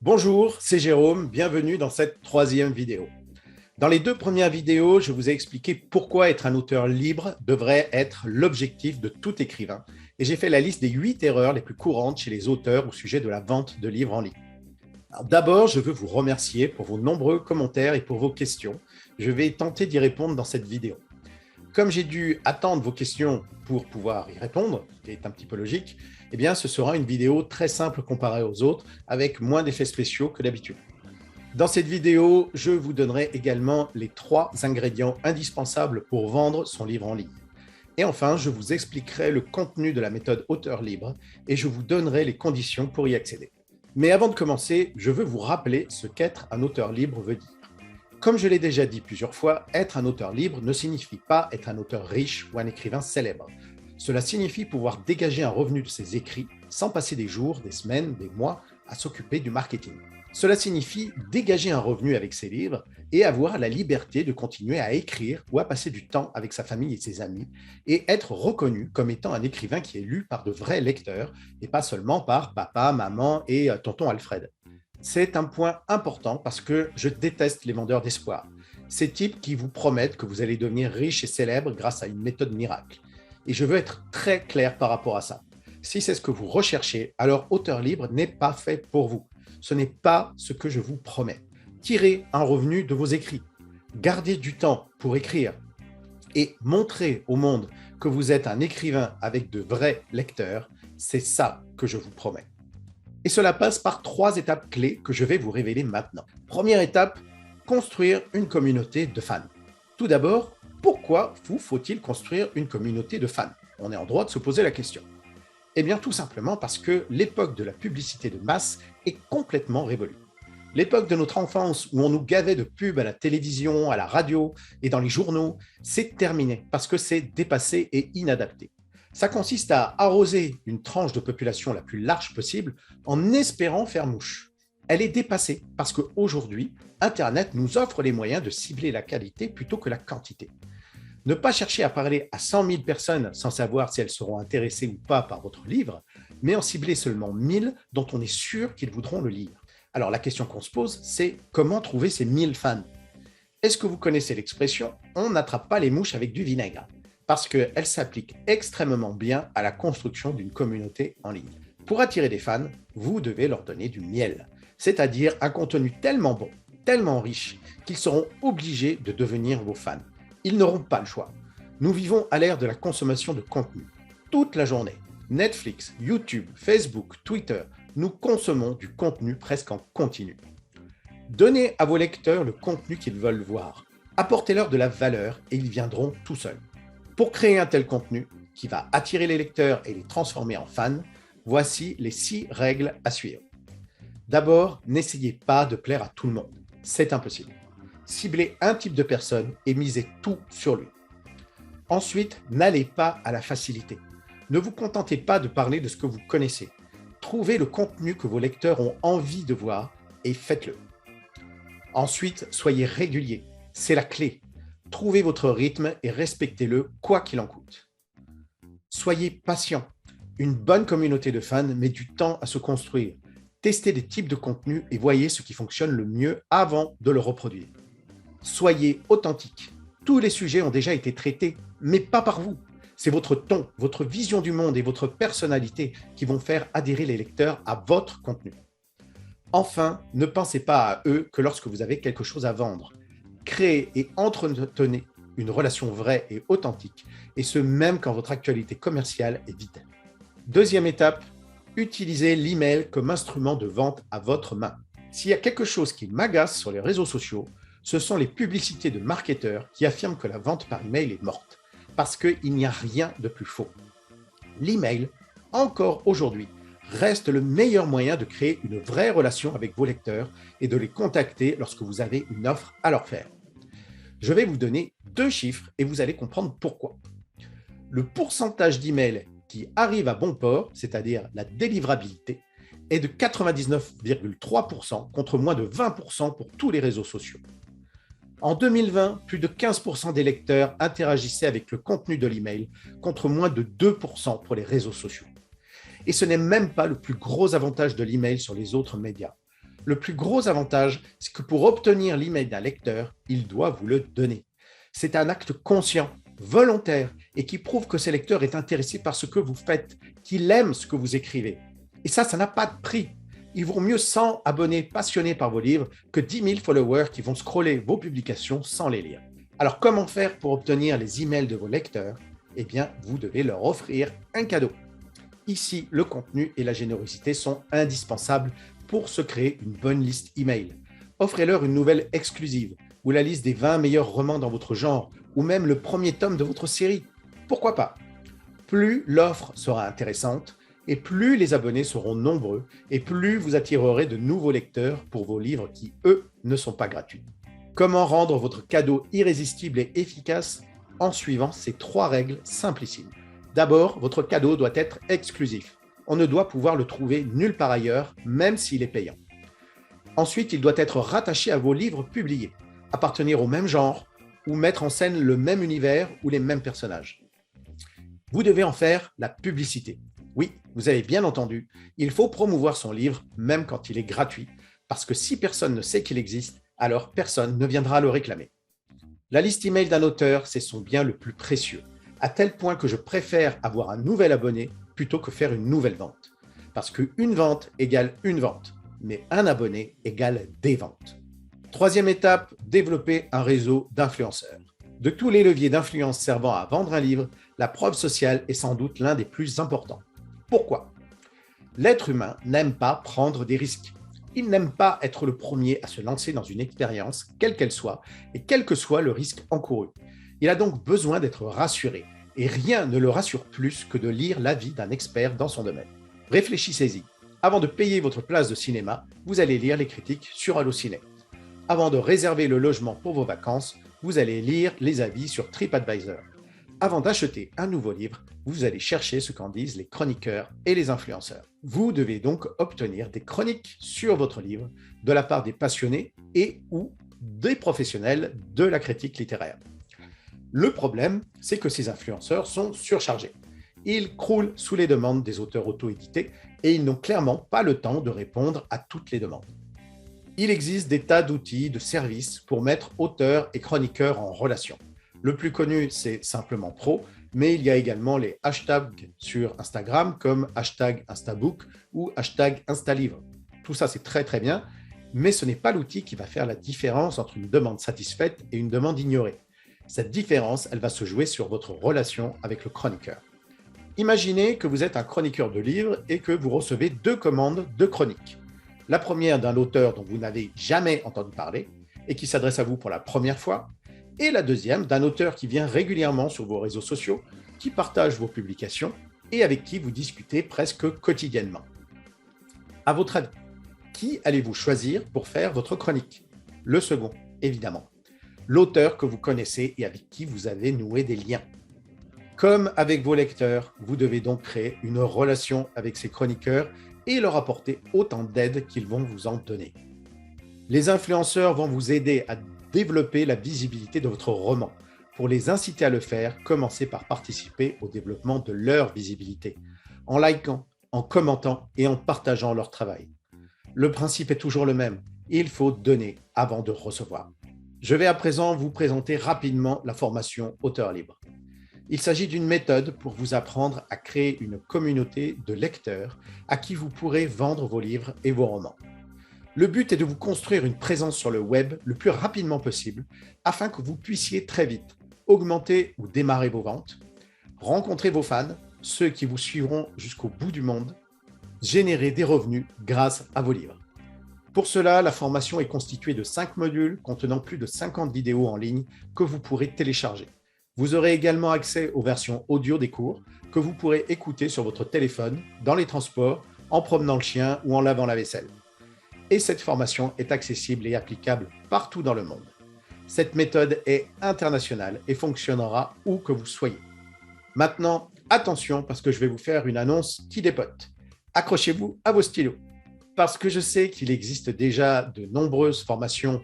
Bonjour, c'est Jérôme, bienvenue dans cette troisième vidéo. Dans les deux premières vidéos, je vous ai expliqué pourquoi être un auteur libre devrait être l'objectif de tout écrivain et j'ai fait la liste des 8 erreurs les plus courantes chez les auteurs au sujet de la vente de livres en ligne. D'abord, je veux vous remercier pour vos nombreux commentaires et pour vos questions. Je vais tenter d'y répondre dans cette vidéo. Comme j'ai dû attendre vos questions pour pouvoir y répondre, ce qui est un petit peu logique, eh bien, ce sera une vidéo très simple comparée aux autres, avec moins d'effets spéciaux que d'habitude. Dans cette vidéo, je vous donnerai également les 3 ingrédients indispensables pour vendre son livre en ligne. Et enfin, je vous expliquerai le contenu de la méthode auteur libre et je vous donnerai les conditions pour y accéder. Mais avant de commencer, je veux vous rappeler ce qu'être un auteur libre veut dire. Comme je l'ai déjà dit plusieurs fois, être un auteur libre ne signifie pas être un auteur riche ou un écrivain célèbre. Cela signifie pouvoir dégager un revenu de ses écrits sans passer des jours, des semaines, des mois à s'occuper du marketing. Cela signifie dégager un revenu avec ses livres et avoir la liberté de continuer à écrire ou à passer du temps avec sa famille et ses amis et être reconnu comme étant un écrivain qui est lu par de vrais lecteurs et pas seulement par papa, maman et tonton Alfred. C'est un point important parce que je déteste les vendeurs d'espoir. Ces types qui vous promettent que vous allez devenir riche et célèbre grâce à une méthode miracle. Et je veux être très clair par rapport à ça. Si c'est ce que vous recherchez, alors Auteur Libre n'est pas fait pour vous. Ce n'est pas ce que je vous promets. Tirez un revenu de vos écrits. Gardez du temps pour écrire et montrez au monde que vous êtes un écrivain avec de vrais lecteurs. C'est ça que je vous promets. Et cela passe par 3 étapes clés que je vais vous révéler maintenant. Première étape, construire une communauté de fans. Tout d'abord, pourquoi faut-il construire une communauté de fans? On est en droit de se poser la question. Eh bien, tout simplement parce que l'époque de la publicité de masse est complètement révolue. L'époque de notre enfance où on nous gavait de pubs à la télévision, à la radio et dans les journaux, c'est terminé parce que c'est dépassé et inadapté. Ça consiste à arroser une tranche de population la plus large possible en espérant faire mouche. Elle est dépassée parce qu'aujourd'hui, Internet nous offre les moyens de cibler la qualité plutôt que la quantité. Ne pas chercher à parler à 100 000 personnes sans savoir si elles seront intéressées ou pas par votre livre, mais en cibler seulement 1000 dont on est sûr qu'ils voudront le lire. Alors la question qu'on se pose, c'est comment trouver ces 1000 fans? Est-ce que vous connaissez l'expression « on n'attrape pas les mouches avec du vinaigre » parce qu'elle s'applique extrêmement bien à la construction d'une communauté en ligne. Pour attirer des fans, vous devez leur donner du miel, c'est-à-dire un contenu tellement bon, tellement riche, qu'ils seront obligés de devenir vos fans. Ils n'auront pas le choix. Nous vivons à l'ère de la consommation de contenu. Toute la journée, Netflix, YouTube, Facebook, Twitter, nous consommons du contenu presque en continu. Donnez à vos lecteurs le contenu qu'ils veulent voir. Apportez-leur de la valeur et ils viendront tout seuls. Pour créer un tel contenu qui va attirer les lecteurs et les transformer en fans, voici les 6 règles à suivre. D'abord, n'essayez pas de plaire à tout le monde. C'est impossible. Ciblez un type de personne et misez tout sur lui. Ensuite, n'allez pas à la facilité. Ne vous contentez pas de parler de ce que vous connaissez. Trouvez le contenu que vos lecteurs ont envie de voir et faites-le. Ensuite, soyez régulier. C'est la clé. Trouvez votre rythme et respectez-le quoi qu'il en coûte. Soyez patient. Une bonne communauté de fans met du temps à se construire. Testez des types de contenus et voyez ce qui fonctionne le mieux avant de le reproduire. Soyez authentique. Tous les sujets ont déjà été traités, mais pas par vous. C'est votre ton, votre vision du monde et votre personnalité qui vont faire adhérer les lecteurs à votre contenu. Enfin, ne pensez pas à eux que lorsque vous avez quelque chose à vendre. Créez et entretenez une relation vraie et authentique, et ce même quand votre actualité commerciale est vide. Deuxième étape, utilisez l'email comme instrument de vente à votre main. S'il y a quelque chose qui m'agace sur les réseaux sociaux, ce sont les publicités de marketeurs qui affirment que la vente par email est morte, parce qu'il n'y a rien de plus faux. L'email, encore aujourd'hui, reste le meilleur moyen de créer une vraie relation avec vos lecteurs et de les contacter lorsque vous avez une offre à leur faire. Je vais vous donner 2 chiffres et vous allez comprendre pourquoi. Le pourcentage d'emails qui arrive à bon port, c'est-à-dire la délivrabilité, est de 99,3% contre moins de 20% pour tous les réseaux sociaux. En 2020, plus de 15% des lecteurs interagissaient avec le contenu de l'email contre moins de 2% pour les réseaux sociaux. Et ce n'est même pas le plus gros avantage de l'email sur les autres médias. Le plus gros avantage, c'est que pour obtenir l'email d'un lecteur, il doit vous le donner. C'est un acte conscient, volontaire et qui prouve que ce lecteur est intéressé par ce que vous faites, qu'il aime ce que vous écrivez. Et ça n'a pas de prix. Il vaut mieux 100 abonnés passionnés par vos livres que 10 000 followers qui vont scroller vos publications sans les lire. Alors comment faire pour obtenir les emails de vos lecteurs? Eh bien, vous devez leur offrir un cadeau. Ici, le contenu et la générosité sont indispensables pour se créer une bonne liste email. Offrez-leur une nouvelle exclusive ou la liste des 20 meilleurs romans dans votre genre ou même le premier tome de votre série. Pourquoi pas? Plus l'offre sera intéressante et plus les abonnés seront nombreux et plus vous attirerez de nouveaux lecteurs pour vos livres qui, eux, ne sont pas gratuits. Comment rendre votre cadeau irrésistible et efficace? En suivant ces 3 règles simplissimes. D'abord, votre cadeau doit être exclusif. On ne doit pouvoir le trouver nulle part ailleurs, même s'il est payant. Ensuite, il doit être rattaché à vos livres publiés, appartenir au même genre ou mettre en scène le même univers ou les mêmes personnages. Vous devez en faire la publicité. Oui, vous avez bien entendu, il faut promouvoir son livre même quand il est gratuit, parce que si personne ne sait qu'il existe, alors personne ne viendra le réclamer. La liste email d'un auteur, c'est son bien le plus précieux, à tel point que je préfère avoir un nouvel abonné plutôt que faire une nouvelle vente. Parce qu'une vente égale une vente, mais un abonné égale des ventes. Troisième étape, développer un réseau d'influenceurs. De tous les leviers d'influence servant à vendre un livre, la preuve sociale est sans doute l'un des plus importants. Pourquoi? L'être humain n'aime pas prendre des risques. Il n'aime pas être le premier à se lancer dans une expérience, quelle qu'elle soit, et quel que soit le risque encouru. Il a donc besoin d'être rassuré, et rien ne le rassure plus que de lire l'avis d'un expert dans son domaine. Réfléchissez-y. Avant de payer votre place de cinéma, vous allez lire les critiques sur Allociné. Avant de réserver le logement pour vos vacances, vous allez lire les avis sur TripAdvisor. Avant d'acheter un nouveau livre, vous allez chercher ce qu'en disent les chroniqueurs et les influenceurs. Vous devez donc obtenir des chroniques sur votre livre de la part des passionnés et ou des professionnels de la critique littéraire. Le problème, c'est que ces influenceurs sont surchargés. Ils croulent sous les demandes des auteurs auto-édités et ils n'ont clairement pas le temps de répondre à toutes les demandes. Il existe des tas d'outils, de services pour mettre auteurs et chroniqueurs en relation. Le plus connu, c'est Simplement Pro, mais il y a également les hashtags sur Instagram comme hashtag Instabook ou hashtag Instalivre. Tout ça, c'est très très bien, mais ce n'est pas l'outil qui va faire la différence entre une demande satisfaite et une demande ignorée. Cette différence, elle va se jouer sur votre relation avec le chroniqueur. Imaginez que vous êtes un chroniqueur de livres et que vous recevez 2 commandes de chroniques. La première d'un auteur dont vous n'avez jamais entendu parler et qui s'adresse à vous pour la première fois, et la deuxième d'un auteur qui vient régulièrement sur vos réseaux sociaux, qui partage vos publications et avec qui vous discutez presque quotidiennement. À votre avis, qui allez-vous choisir pour faire votre chronique? Le second, évidemment. L'auteur que vous connaissez et avec qui vous avez noué des liens. Comme avec vos lecteurs, vous devez donc créer une relation avec ces chroniqueurs et leur apporter autant d'aide qu'ils vont vous en donner. Les influenceurs vont vous aider à développer la visibilité de votre roman. Pour les inciter à le faire, commencez par participer au développement de leur visibilité, en likant, en commentant et en partageant leur travail. Le principe est toujours le même, il faut donner avant de recevoir. Je vais à présent vous présenter rapidement la formation Auteur Libre. Il s'agit d'une méthode pour vous apprendre à créer une communauté de lecteurs à qui vous pourrez vendre vos livres et vos romans. Le but est de vous construire une présence sur le web le plus rapidement possible afin que vous puissiez très vite augmenter ou démarrer vos ventes, rencontrer vos fans, ceux qui vous suivront jusqu'au bout du monde, générer des revenus grâce à vos livres. Pour cela, la formation est constituée de 5 modules contenant plus de 50 vidéos en ligne que vous pourrez télécharger. Vous aurez également accès aux versions audio des cours que vous pourrez écouter sur votre téléphone, dans les transports, en promenant le chien ou en lavant la vaisselle. Et cette formation est accessible et applicable partout dans le monde. Cette méthode est internationale et fonctionnera où que vous soyez. Maintenant, attention parce que je vais vous faire une annonce qui dépote. Accrochez-vous à vos stylos. Parce que je sais qu'il existe déjà de nombreuses formations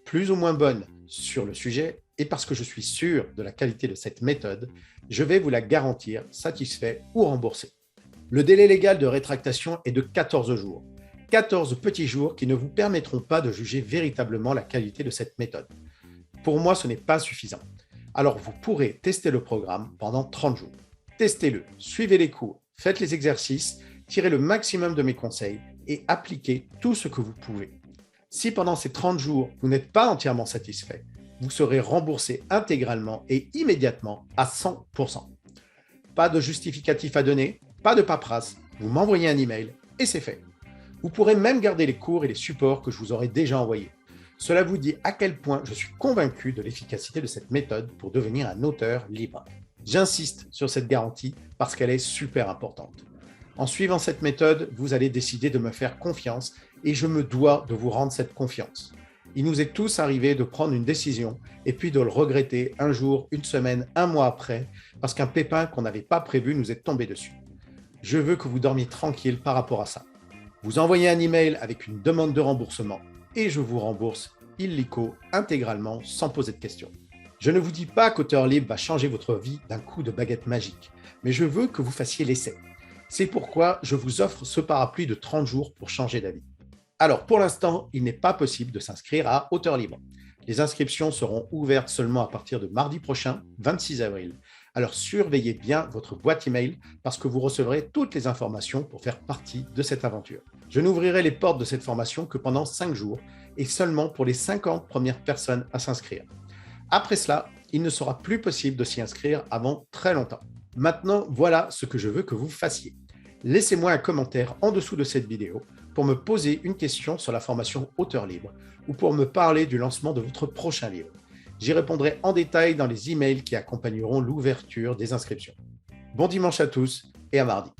plus ou moins bonnes sur le sujet et parce que je suis sûr de la qualité de cette méthode, je vais vous la garantir satisfait ou remboursé. Le délai légal de rétractation est de 14 jours. 14 petits jours qui ne vous permettront pas de juger véritablement la qualité de cette méthode. Pour moi, ce n'est pas suffisant. Alors vous pourrez tester le programme pendant 30 jours. Testez-le, suivez les cours, faites les exercices, tirez le maximum de mes conseils et appliquez tout ce que vous pouvez. Si pendant ces 30 jours, vous n'êtes pas entièrement satisfait, vous serez remboursé intégralement et immédiatement à 100%. Pas de justificatif à donner, pas de paperasse, vous m'envoyez un email et c'est fait. Vous pourrez même garder les cours et les supports que je vous aurai déjà envoyés. Cela vous dit à quel point je suis convaincu de l'efficacité de cette méthode pour devenir un auteur libre. J'insiste sur cette garantie parce qu'elle est super importante. En suivant cette méthode, vous allez décider de me faire confiance et je me dois de vous rendre cette confiance. Il nous est tous arrivé de prendre une décision et puis de le regretter un jour, une semaine, un mois après parce qu'un pépin qu'on n'avait pas prévu nous est tombé dessus. Je veux que vous dormiez tranquille par rapport à ça. Vous envoyez un email avec une demande de remboursement et je vous rembourse illico intégralement sans poser de questions. Je ne vous dis pas qu'Auteur Libre va changer votre vie d'un coup de baguette magique, mais je veux que vous fassiez l'essai. C'est pourquoi je vous offre ce parapluie de 30 jours pour changer d'avis. Alors, pour l'instant, il n'est pas possible de s'inscrire à Auteur Libre. Les inscriptions seront ouvertes seulement à partir de mardi prochain, 26 avril. Alors, surveillez bien votre boîte email parce que vous recevrez toutes les informations pour faire partie de cette aventure. Je n'ouvrirai les portes de cette formation que pendant 5 jours et seulement pour les 50 premières personnes à s'inscrire. Après cela, il ne sera plus possible de s'y inscrire avant très longtemps. Maintenant, voilà ce que je veux que vous fassiez. Laissez-moi un commentaire en dessous de cette vidéo pour me poser une question sur la formation Auteur Libre ou pour me parler du lancement de votre prochain livre. J'y répondrai en détail dans les emails qui accompagneront l'ouverture des inscriptions. Bon dimanche à tous et à mardi.